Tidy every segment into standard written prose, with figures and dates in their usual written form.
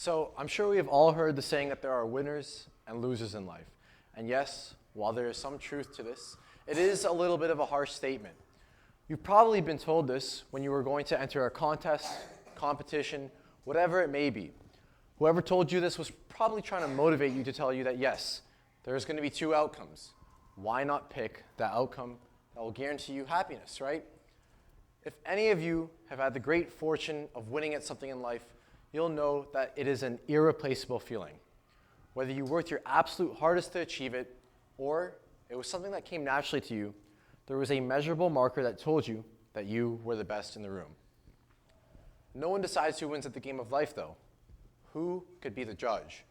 So I'm sure we have all heard the saying that there are winners and losers in life. And yes, while there is some truth to this, it is a little bit of a harsh statement. You've probably been told this when you were going to enter a contest, competition, whatever it may be. Whoever told you this was probably trying to motivate you to tell you that yes, there's going to be two outcomes. Why not pick the outcome that will guarantee you happiness, right? If any of you have had the great fortune of winning at something in life, you'll know that it is an irreplaceable feeling. Whether you worked your absolute hardest to achieve it, or it was something that came naturally to you, there was a measurable marker that told you that you were the best in the room. No one decides who wins at the game of life, though. Who could be the judge?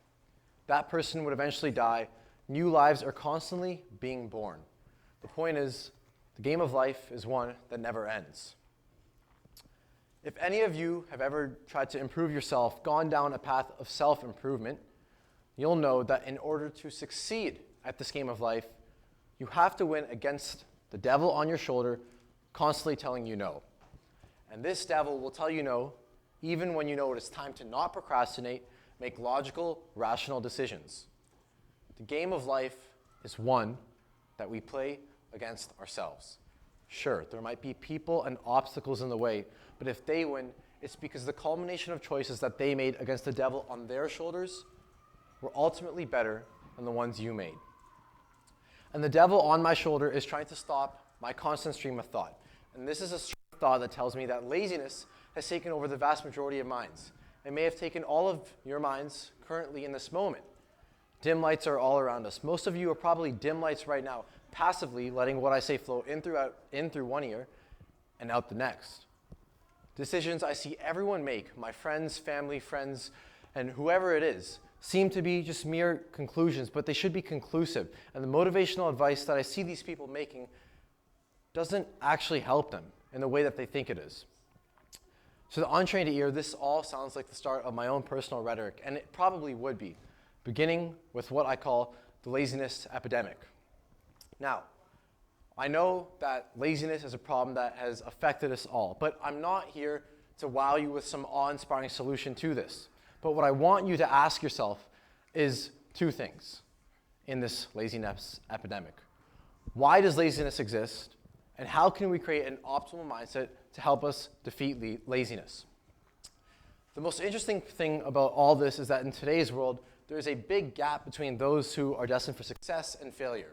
That person would eventually die. New lives are constantly being born. The point is, the game of life is one that never ends. If any of you have ever tried to improve yourself, gone down a path of self-improvement, you'll know that in order to succeed at this game of life, you have to win against the devil on your shoulder, constantly telling you no. And this devil will tell you no, even when you know it is time to not procrastinate, make logical, rational decisions. The game of life is one that we play against ourselves. Sure, there might be people and obstacles in the way, but if they win, it's because the culmination of choices that they made against the devil on their shoulders were ultimately better than the ones you made. And the devil on my shoulder is trying to stop my constant stream of thought. And this is a stream of thought that tells me that laziness has taken over the vast majority of minds. It may have taken all of your minds currently in this moment. Dim lights are all around us. Most of you are probably dim lights right now, passively letting what I say flow in through one ear and out the next. Decisions I see everyone make, my friends, family, friends, and whoever it is, seem to be just mere conclusions, but they should be conclusive. And the motivational advice that I see these people making doesn't actually help them in the way that they think it is. To the untrained ear, this all sounds like the start of my own personal rhetoric, and it probably would be, beginning with what I call the laziness epidemic. Now, I know that laziness is a problem that has affected us all, but I'm not here to wow you with some awe-inspiring solution to this. But what I want you to ask yourself is two things in this laziness epidemic. Why does laziness exist? And how can we create an optimal mindset to help us defeat laziness? The most interesting thing about all this is that in today's world, there is a big gap between those who are destined for success and failure.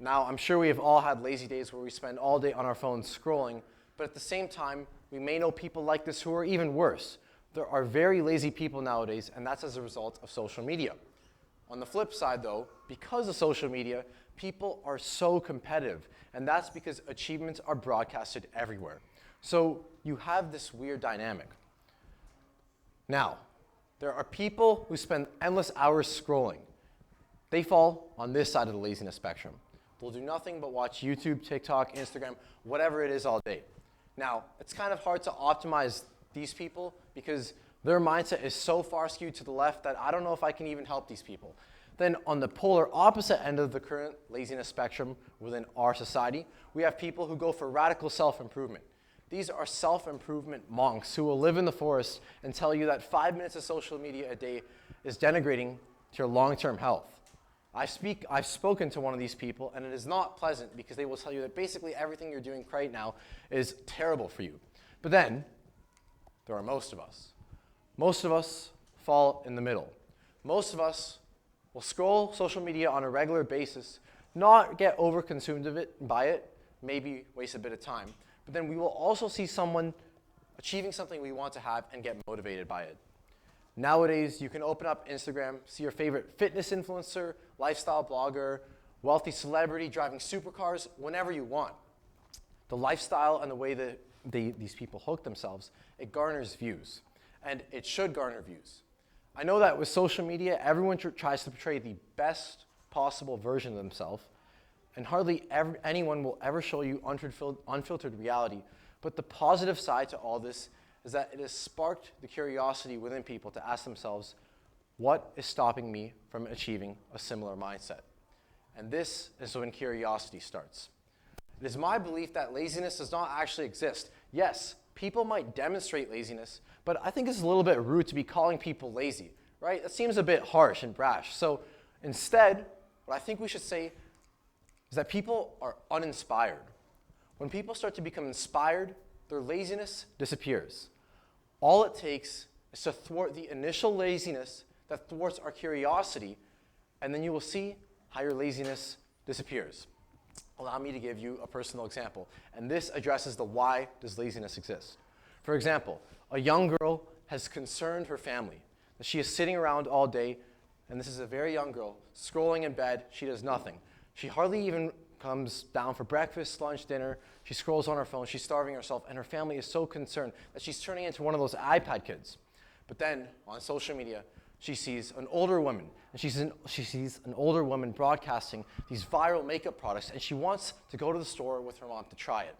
Now, I'm sure we have all had lazy days where we spend all day on our phones scrolling, but at the same time, we may know people like this who are even worse. There are very lazy people nowadays, and that's as a result of social media. On the flip side, though, because of social media, people are so competitive, and that's because achievements are broadcasted everywhere. So you have this weird dynamic. Now, there are people who spend endless hours scrolling. They fall on this side of the laziness spectrum. They'll do nothing but watch YouTube, TikTok, Instagram, whatever it is all day. Now, it's kind of hard to optimize these people because their mindset is so far skewed to the left that I don't know if I can even help these people. Then on the polar opposite end of the current laziness spectrum within our society, we have people who go for radical self-improvement. These are self-improvement monks who will live in the forest and tell you that 5 minutes of social media a day is denigrating to your long-term health. I've spoken to one of these people, and it is not pleasant because they will tell you that basically everything you're doing right now is terrible for you. But then, there are most of us. Most of us fall in the middle. Most of us will scroll social media on a regular basis, not get overconsumed by it, maybe waste a bit of time, but then we will also see someone achieving something we want to have and get motivated by it. Nowadays, you can open up Instagram, see your favorite fitness influencer, lifestyle blogger, wealthy celebrity driving supercars whenever you want. The lifestyle and the way that these people hook themselves, it garners views, and it should garner views. I know that with social media, everyone tries to portray the best possible version of themselves, and hardly anyone will ever show you unfiltered reality. But the positive side to all this is that it has sparked the curiosity within people to ask themselves, what is stopping me from achieving a similar mindset? And this is when curiosity starts. It is my belief that laziness does not actually exist. Yes, people might demonstrate laziness, but I think it's a little bit rude to be calling people lazy, right? That seems a bit harsh and brash. So instead, what I think we should say is that people are uninspired. When people start to become inspired, their laziness disappears. All it takes is to thwart the initial laziness that thwarts our curiosity, and then you will see how your laziness disappears. Allow me to give you a personal example, and this addresses the why does laziness exist. For example, a young girl has concerned her family that she is sitting around all day, and this is a very young girl, scrolling in bed, she does nothing. She hardly even comes down for breakfast, lunch, dinner. She scrolls on her phone, she's starving herself, and her family is so concerned that she's turning into one of those iPad kids. But then, on social media, she sees an older woman, and she sees an older woman broadcasting these viral makeup products, and she wants to go to the store with her mom to try it.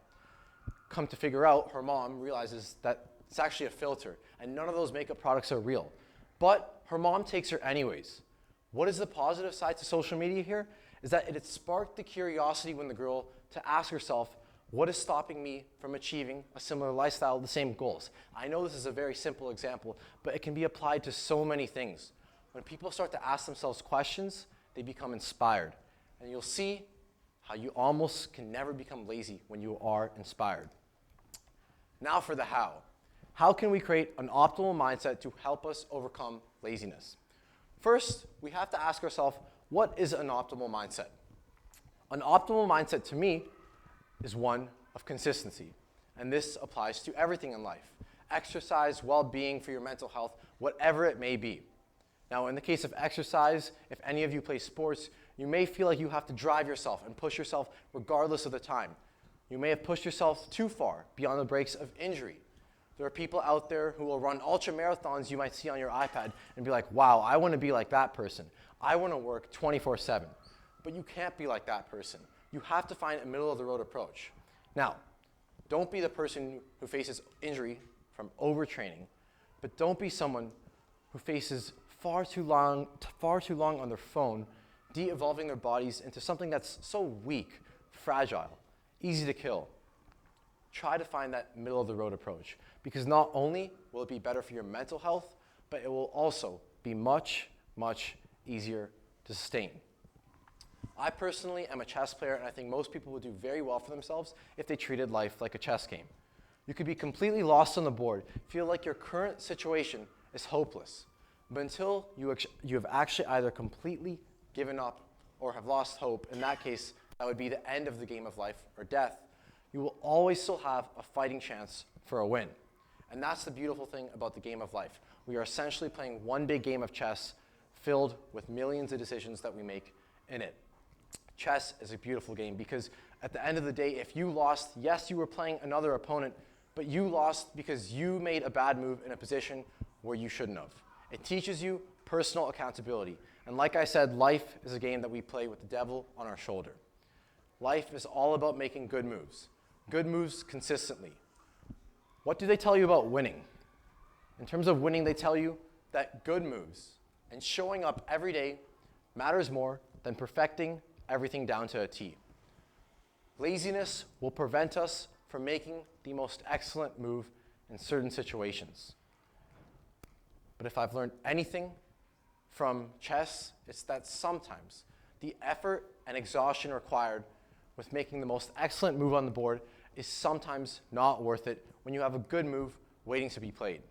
Come to figure out, her mom realizes that it's actually a filter, and none of those makeup products are real. But her mom takes her anyways. What is the positive side to social media here? Is that it had sparked the curiosity within the girl to ask herself, what is stopping me from achieving a similar lifestyle, the same goals? I know this is a very simple example, but it can be applied to so many things. When people start to ask themselves questions, they become inspired. And you'll see how you almost can never become lazy when you are inspired. Now for the how. How can we create an optimal mindset to help us overcome laziness? First, we have to ask ourselves, what is an optimal mindset? An optimal mindset to me is one of consistency. And this applies to everything in life. Exercise, well-being for your mental health, whatever it may be. Now, in the case of exercise, if any of you play sports, you may feel like you have to drive yourself and push yourself regardless of the time. You may have pushed yourself too far beyond the breaks of injury. There are people out there who will run ultra marathons you might see on your iPad and be like, wow, I want to be like that person. I want to work 24/7. But you can't be like that person. You have to find a middle-of-the-road approach. Now, don't be the person who faces injury from overtraining, but don't be someone who faces far too long on their phone, de-evolving their bodies into something that's so weak, fragile, easy to kill. Try to find that middle-of-the-road approach, because not only will it be better for your mental health, but it will also be much, much easier to sustain. I personally am a chess player, and I think most people would do very well for themselves if they treated life like a chess game. You could be completely lost on the board, feel like your current situation is hopeless, but until you have actually either completely given up or have lost hope, in that case, that would be the end of the game of life or death, you will always still have a fighting chance for a win. And that's the beautiful thing about the game of life. We are essentially playing one big game of chess filled with millions of decisions that we make in it. Chess is a beautiful game because at the end of the day, if you lost, yes, you were playing another opponent, but you lost because you made a bad move in a position where you shouldn't have. It teaches you personal accountability. And like I said, life is a game that we play with the devil on our shoulder. Life is all about making good moves consistently. What do they tell you about winning? In terms of winning, they tell you that good moves and showing up every day matters more than perfecting everything down to a T. Laziness will prevent us from making the most excellent move in certain situations. But if I've learned anything from chess, it's that sometimes the effort and exhaustion required with making the most excellent move on the board is sometimes not worth it when you have a good move waiting to be played.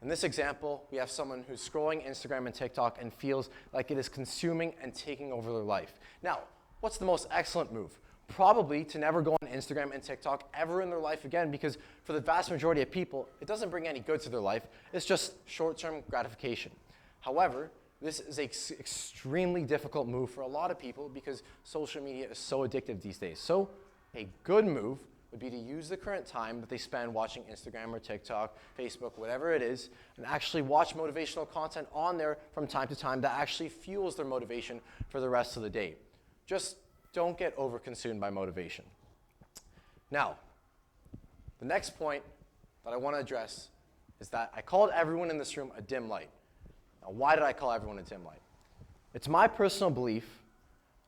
In this example, we have someone who's scrolling Instagram and TikTok and feels like it is consuming and taking over their life. Now, what's the most excellent move? Probably to never go on Instagram and TikTok ever in their life again, because for the vast majority of people, it doesn't bring any good to their life. It's just short-term gratification. However, this is an extremely difficult move for a lot of people because social media is so addictive these days. So a good move would be to use the current time that they spend watching Instagram or TikTok, Facebook, whatever it is, and actually watch motivational content on there from time to time that actually fuels their motivation for the rest of the day. Just don't get overconsumed by motivation. Now, the next point that I want to address is that I called everyone in this room a dim light. Now, why did I call everyone a dim light? It's my personal belief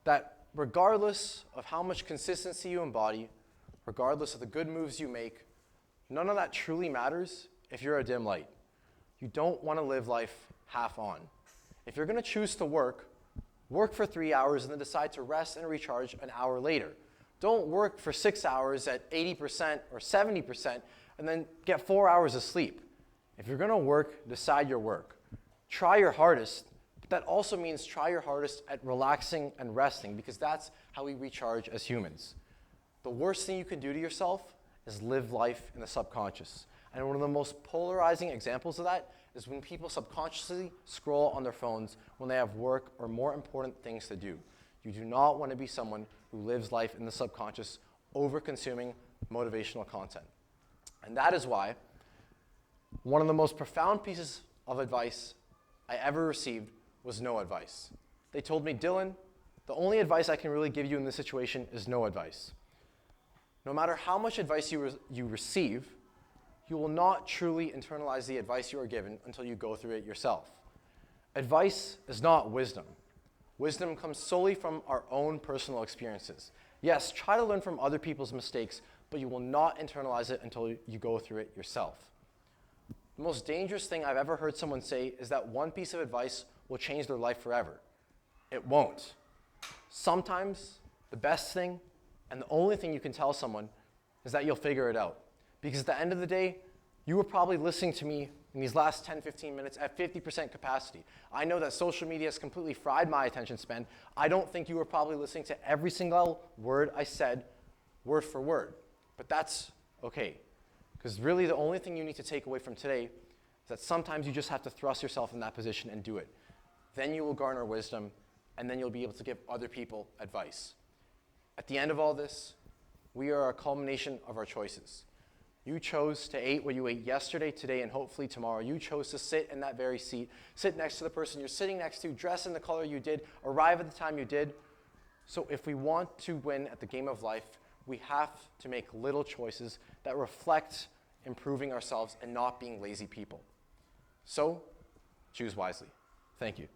that regardless of how much consistency you embody, regardless of the good moves you make, none of that truly matters if you're a dim light. You don't want to live life half on. If you're going to choose to work for 3 hours and then decide to rest and recharge an hour later. Don't work for 6 hours at 80% or 70% and then get 4 hours of sleep. If you're going to work, decide your work. Try your hardest, but that also means try your hardest at relaxing and resting, because that's how we recharge as humans. The worst thing you can do to yourself is live life in the subconscious. And one of the most polarizing examples of that is when people subconsciously scroll on their phones when they have work or more important things to do. You do not want to be someone who lives life in the subconscious, over-consuming motivational content. And that is why one of the most profound pieces of advice I ever received was no advice. They told me, Dylan, the only advice I can really give you in this situation is no advice. No matter how much advice you receive, you will not truly internalize the advice you are given until you go through it yourself. Advice is not wisdom. Wisdom comes solely from our own personal experiences. Yes, try to learn from other people's mistakes, but you will not internalize it until you go through it yourself. The most dangerous thing I've ever heard someone say is that one piece of advice will change their life forever. It won't. Sometimes the best thing and the only thing you can tell someone is that you'll figure it out. Because at the end of the day, you were probably listening to me in these last 10, 15 minutes at 50% capacity. I know that social media has completely fried my attention span. I don't think you were probably listening to every single word I said, word for word. But that's okay. Because really the only thing you need to take away from today is that sometimes you just have to thrust yourself in that position and do it. Then you will garner wisdom, and then you'll be able to give other people advice. At the end of all this, we are a culmination of our choices. You chose to eat what you ate yesterday, today, and hopefully tomorrow. You chose to sit in that very seat, sit next to the person you're sitting next to, dress in the color you did, arrive at the time you did. So if we want to win at the game of life, we have to make little choices that reflect improving ourselves and not being lazy people. So choose wisely. Thank you.